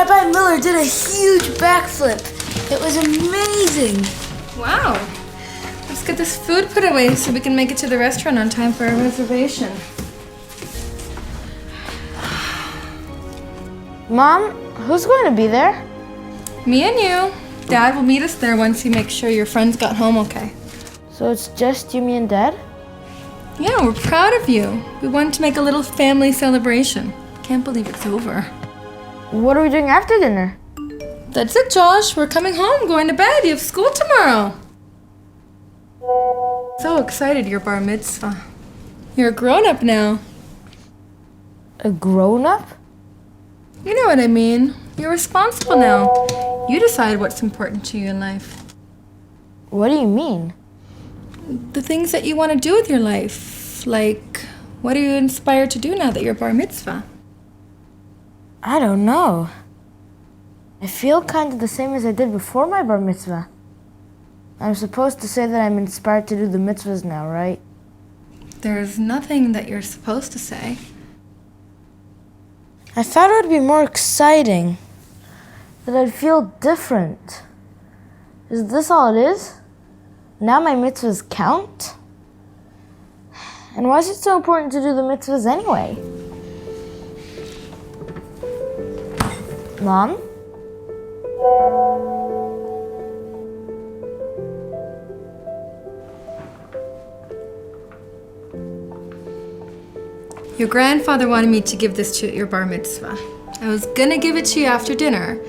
Rabbi Miller did a huge backflip. It was amazing. Wow. Let's get this food put away so we can make it to the restaurant on time for our reservation. Mom, who's going to be there? Me and you. Dad will meet us there once he makes sure your friends got home okay. So it's just you, me, and Dad? Yeah, we're proud of you. We wanted to make a little family celebration. Can't believe it's over. What are we doing after dinner? That's it, Josh. We're coming home, going to bed. You have school tomorrow. So excited, your bar mitzvah. You're a grown-up now. A grown-up? You know what I mean. You're responsible now. You decide what's important to you in life. What do you mean? The things that you want to do with your life. Like, what are you inspired to do now that you're bar mitzvah? I don't know. I feel kind of the same as I did before my bar mitzvah. I'm supposed to say that I'm inspired to do the mitzvahs now, right? There's nothing that you're supposed to say. I thought it would be more exciting. That I'd feel different. Is this all it is? Now my mitzvahs count? And why is it so important to do the mitzvahs anyway? Mom? Your grandfather wanted me to give this to you at your bar mitzvah. I was gonna give it to you after dinner,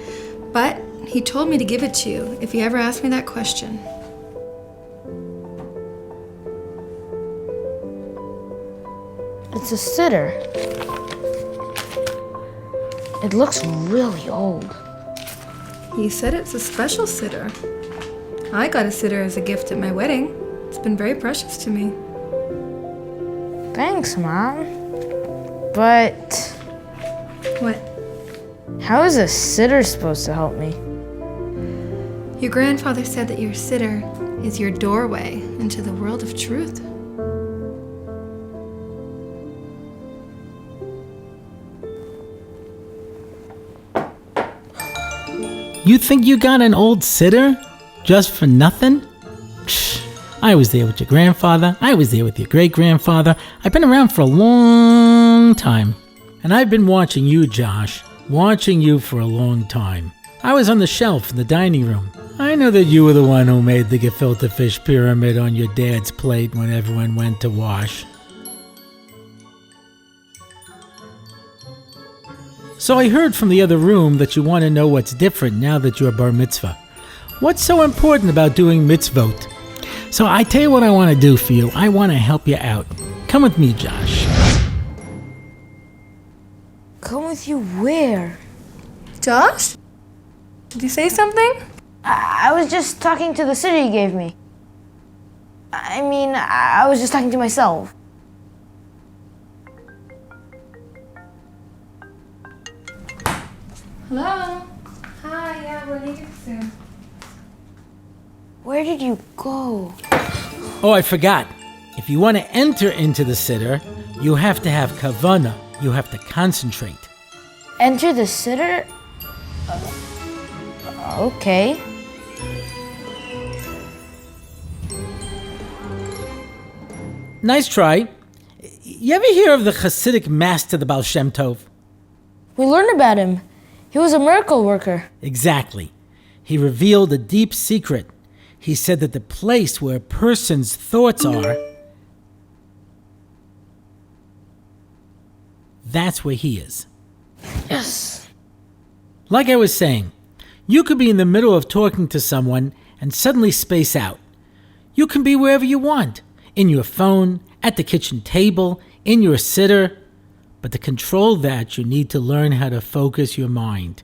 but he told me to give it to you if you ever ask me that question. It's a sitter. It looks really old. He said it's a special sitter. I got a sitter as a gift at my wedding. It's been very precious to me. Thanks, Mom. But What? how is a sitter supposed to help me? Your grandfather said that your sitter is your doorway into the world of truth. You think you got an old sitter? Just for nothing? Psh, I was there with your grandfather. I was there with your great-grandfather. I've been around for a long time. And I've been watching you, Josh. Watching you for a long time. I was on the shelf in the dining room. I know that you were the one who made the gefilte fish pyramid on your dad's plate when everyone went to wash. So I heard from the other room that you want to know what's different now that you're bar mitzvah. What's so important about doing mitzvot? So I tell you what I want to do for you. I want to help you out. Come with me, Josh. Come with you where? Josh? Did you say something? I was just talking to the sitter you gave me. I was just talking to myself. Hello? Hi, yeah, we're leaving soon. Where did you go? Oh, I forgot. If you want to enter into the sitter, you have to have kavanah. You have to concentrate. Enter the sitter? Okay. Nice try. You ever hear of the Hasidic master, the Baal Shem Tov? We learned about him. He was a miracle worker. Exactly. He revealed a deep secret. He said that the place where a person's thoughts are, that's where he is. Yes. Like I was saying, you could be in the middle of talking to someone and suddenly space out. You can be wherever you want, in your phone, at the kitchen table, in your sitter. But to control that, you need to learn how to focus your mind.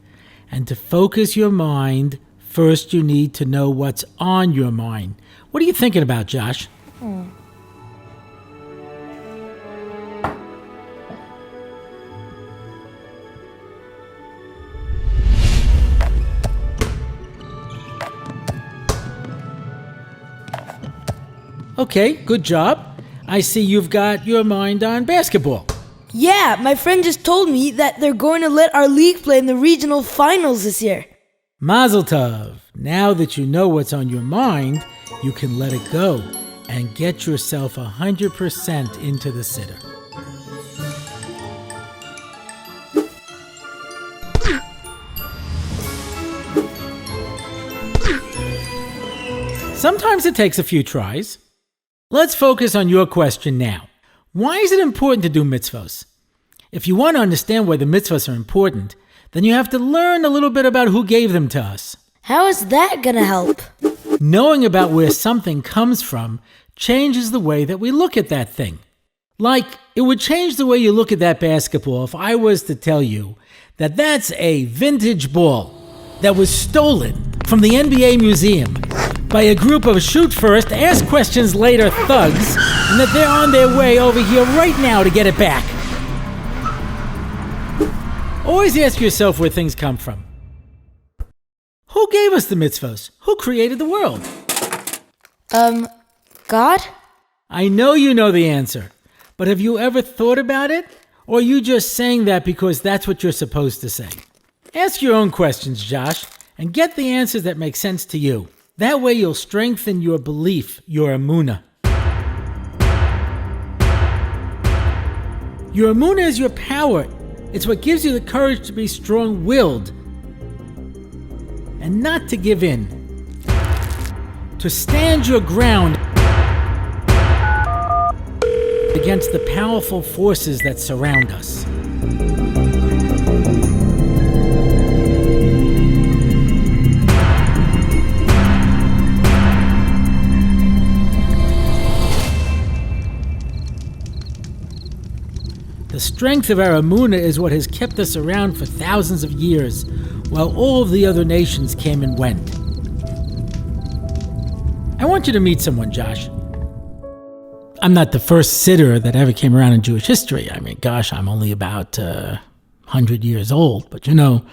And to focus your mind, first you need to know what's on your mind. What are you thinking about, Josh? Okay, good job. I see you've got your mind on basketball. Yeah, my friend just told me that they're going to let our league play in the regional finals this year. Mazel tov. Now that you know what's on your mind, you can let it go and get yourself 100% into the sitter. Sometimes it takes a few tries. Let's focus on your question now. Why is it important to do mitzvahs? If you want to understand why the mitzvahs are important, then you have to learn a little bit about who gave them to us. How is that gonna help? Knowing about where something comes from changes the way that we look at that thing. Like, it would change the way you look at that basketball if I was to tell you that that's a vintage ball that was stolen from the NBA museum by a group of shoot first, ask questions later thugs, and that they're on their way over here right now to get it back. Always ask yourself where things come from. Who gave us the mitzvahs? Who created the world? God? I know you know the answer, but have you ever thought about it? Or are you just saying that because that's what you're supposed to say? Ask your own questions, Josh, and get the answers that make sense to you. That way you'll strengthen your belief, your Emunah. Your Emunah is your power. It's what gives you the courage to be strong-willed and not to give in. To stand your ground against the powerful forces that surround us. The strength of our Emunah is what has kept us around for thousands of years, while all of the other nations came and went. I want you to meet someone, Josh. I'm not the first sitter that ever came around in Jewish history. I mean, gosh, I'm only about 100 years old, but you know,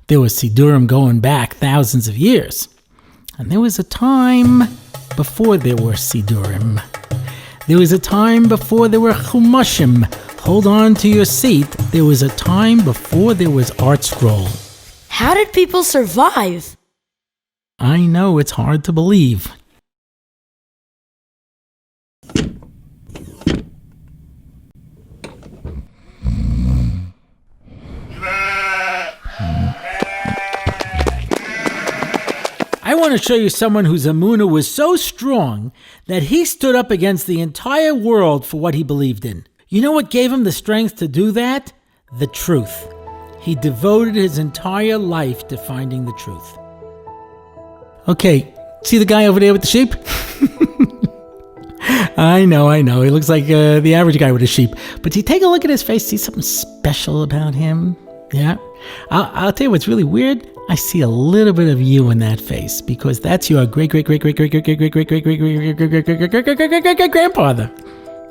there was Sidurim going back thousands of years. And there was a time before there were Sidurim. There was a time before there were Chumashim. Hold on to your seat. There was a time before there was Art Scroll. How did people survive? I know it's hard to believe. I want to show you someone whose Emunah was so strong that he stood up against the entire world for what he believed in. You know what gave him the strength to do that? The truth. He devoted his entire life to finding the truth. Okay, see the guy over there with the sheep? I know. He looks like the average guy with a sheep. But you take a look at his face, see something special about him? Yeah? I'll tell you what's really weird. I see a little bit of you in that face because that's your great-great-great-great-great-great-great-great-great-great-great-great-great-great-great-great-great-great-great-great grandfather.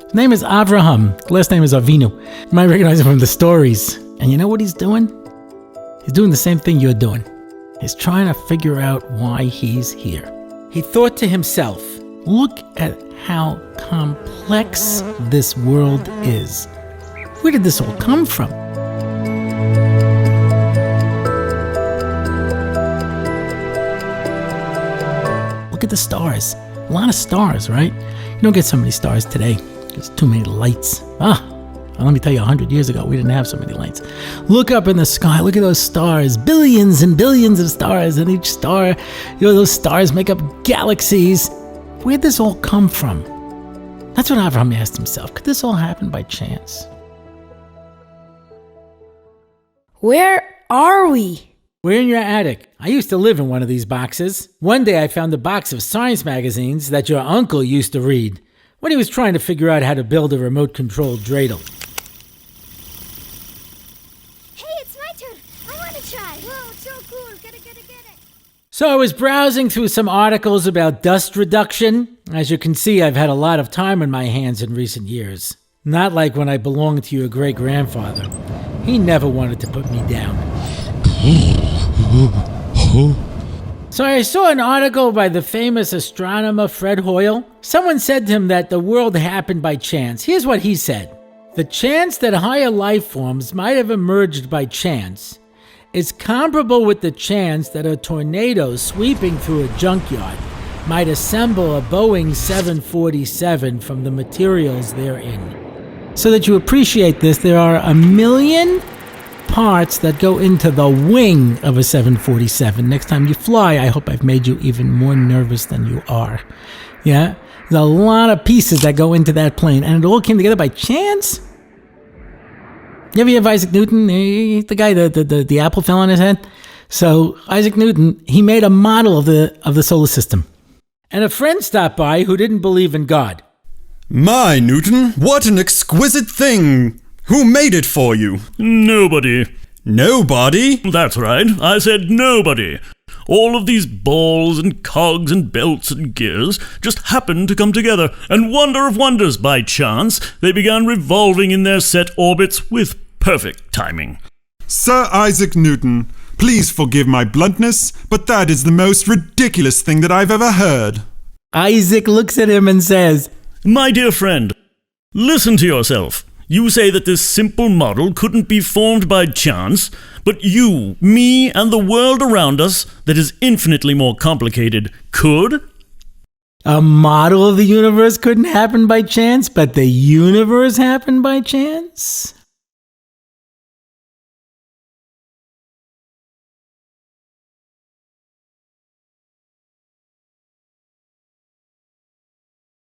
His name is Avraham. Last name is Avinu. You might recognize him from the stories. And you know what he's doing? He's doing the same thing you're doing. He's trying to figure out why he's here. He thought to himself, look at how complex this world is. Where did this all come from? Look at the stars. A lot of stars, right? You don't get so many stars today. There's too many lights. Let me tell you, 100 years ago, we didn't have so many lights. Look up in the sky. Look at those stars. Billions and billions of stars. And each star, those stars make up galaxies. Where'd this all come from? That's what Abraham asked himself. Could this all happen by chance? Where are we? We're in your attic. I used to live in one of these boxes. One day I found a box of science magazines that your uncle used to read when he was trying to figure out how to build a remote-controlled dreidel. Hey, it's my turn. I want to try. Whoa, it's so cool. Get it. So I was browsing through some articles about dust reduction. As you can see, I've had a lot of time on my hands in recent years. Not like when I belonged to your great-grandfather. He never wanted to put me down. So I saw an article by the famous astronomer Fred Hoyle. Someone said to him that the world happened by chance. Here's what he said. The chance that higher life forms might have emerged by chance is comparable with the chance that a tornado sweeping through a junkyard might assemble a Boeing 747 from the materials therein. So that you appreciate this, there are 1 million parts that go into the wing of a 747. Next time you fly, I hope I've made you even more nervous than you are. Yeah? There's a lot of pieces that go into that plane, and it all came together by chance? You ever hear of Isaac Newton? The guy, the apple fell on his head? So Isaac Newton, he made a model of the solar system. And a friend stopped by who didn't believe in God. My, Newton, what an exquisite thing! Who made it for you? Nobody. Nobody? That's right, I said nobody. All of these balls and cogs and belts and gears just happened to come together, and wonder of wonders, by chance, they began revolving in their set orbits with perfect timing. Sir Isaac Newton, please forgive my bluntness, but that is the most ridiculous thing that I've ever heard. Isaac looks at him and says, My dear friend, listen to yourself. You say that this simple model couldn't be formed by chance, but you, me, and the world around us, that is infinitely more complicated, could? A model of the universe couldn't happen by chance, but the universe happened by chance?